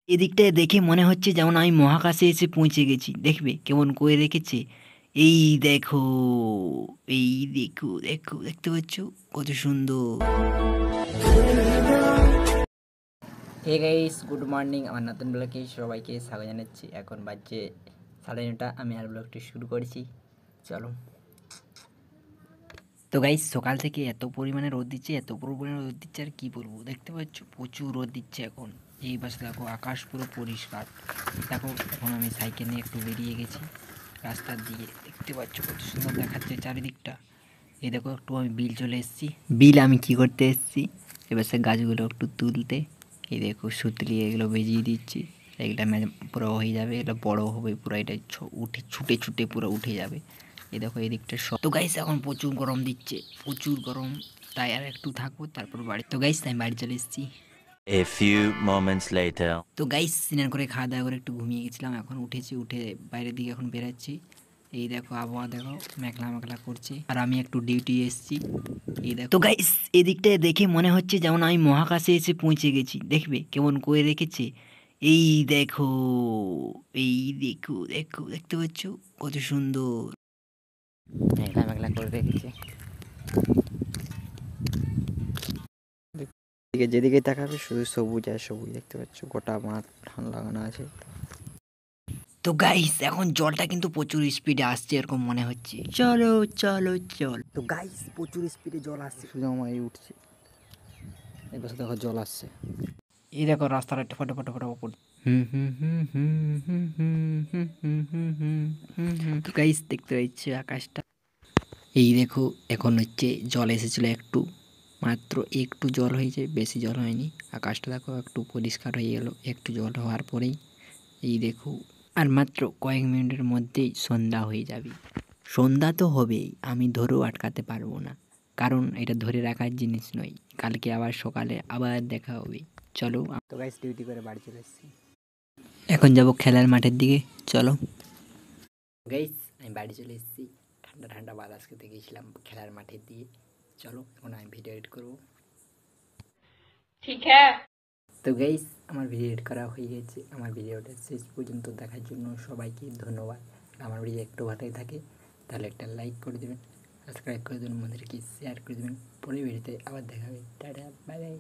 এদিকটায় দেখে মনে হচ্ছে যেমন আমি মহাকাশে এসে পৌঁছে গেছি। দেখবে কেমন করে রেখেছে। এই দেখো, এই দেখো, দেখো দেখতে পাচ্ছ কত সুন্দর। Hey guys, good morning. আমার নতুন ব্লগে সবাইকে স্বাগত জানাচ্ছি। এখন বাজছে 9:30, আমি আর ব্লগটি শুরু করেছি। চলো। তো গাইস, সকাল থেকে এত পরিমাণে রোদ দিচ্ছে, এত পরিমাণে রোদ দিচ্ছে আর কি বলবো। দেখতে পাচ্ছ প্রচুর রোদ দিচ্ছে এখন। এই পাশে দেখো আকাশ পুরো পরিষ্কার। দেখো এখন আমি সাইকেল নিয়ে একটু বেরিয়ে গেছি রাস্তার দিকে। দেখতে পাচ্ছ কত সুন্দর দেখাচ্ছে চারিদিকটা। এই দেখো একটু আমি বিল চলে এসেছি। বিল আমি কি করতে এসেছি, এবার সে গাছগুলো একটু তুলতে। এই দেখো সুতলি এগুলো ভিজিয়ে দিচ্ছি। এগুলো পুরো হয়ে যাবে, এটা বড় হবে পুরো, এটা উঠে ছুটে ছুটে পুরো উঠে যাবে। এই দেখো এই দিকটা সব। তো গাইস এখন প্রচুর গরম দিচ্ছে, প্রচুর গরম। তাই আর একটু থাকবো তারপর বাড়ি। তো গাইস আমি বাড়ি চলে এসেছি। A few moments later. তো গাইস স্নান করে খাওয়া দাওয়া করে একটু ঘুমিয়ে গেছিলাম, এখন উঠেছি, উঠে বাইরের দিকে এখন বেরাচ্ছি। এই দেখো আবহাওয়া দেখো, মেঘলা মেঘলা করছে আর আমি একটু ডিউটি এসেছি। এই দেখো। তো গাইস এদিকটায় দেখে মনে হচ্ছে যেমন আমি মহাকাশে এসে পৌঁছে গেছি। দেখবে কেমন করে রেখেছে। এই দেখো, এই দেখো, দেখো দেখতে পাচ্ছ কত সুন্দর। মেঘলা মেঘলা করে রেখেছে। যেদিকে তাকাবে শুধু সবুজ আর সবুজ। দেখতে পাচ্ছ গোটা মাঠ ধান লাগানো আছে। তো গাইস এখন জলটা কিন্তু প্রচুর স্পিডে আসছে এরকম মনে হচ্ছে। চলো চলো চল। তো গাইস প্রচুর স্পিডে জল আসছে, শুধু আমার এই উঠছে। এই পাশে দেখো জল আসছে। এই দেখো রাস্তাটা ফটো ফটো ফটো ফটো। তো গাইস দেখতে পাচ্ছি আকাশটা। এই দেখো এখন হচ্ছে জল এসেছিল একটু, মাত্র একটু জল হয়েছে, বেশি জল হয়নি। আকাশটা দেখো একটু পরিষ্কার হয়ে গেল একটু জল হওয়ার পরেই। এই দেখো আর মাত্র কয়েক মিনিটের মধ্যেই সন্ধ্যা হয়ে যাবে। সন্ধ্যা তো হবেই, আমি ধরেও আটকাতে পারবো না, কারণ এটা ধরে রাখার জিনিস নয়। কালকে আবার সকালে আবার দেখা হবে। চলো। তো গাইস ডিউটি করে বাড়ি চলে এসেছি, এখন যাব খেলার মাঠের দিকে। চলো গাইস, আমি বাড়ি চলে এসেছি। ঠান্ডা ঠান্ডা বাতাস খেতে গিয়েছিলাম খেলার মাঠের দিকে। চলো এখন আমি ভিডিও এডিট করবো। ঠিক হ্যাঁ। তো গাইস আমার ভিডিও এডিট করা হয়ে গেছে। আমার ভিডিওটা শেষ পর্যন্ত দেখার জন্য সবাইকে ধন্যবাদ। আমার ভিডিও একটু ভালোই থাকে তাহলে একটা লাইক করে দেবেন, সাবস্ক্রাইব করে দেবেন, বন্ধুদেরকে শেয়ার করে দেবেন। পরের ভিডিওতে আবার দেখা হবে। Tata, bye bye.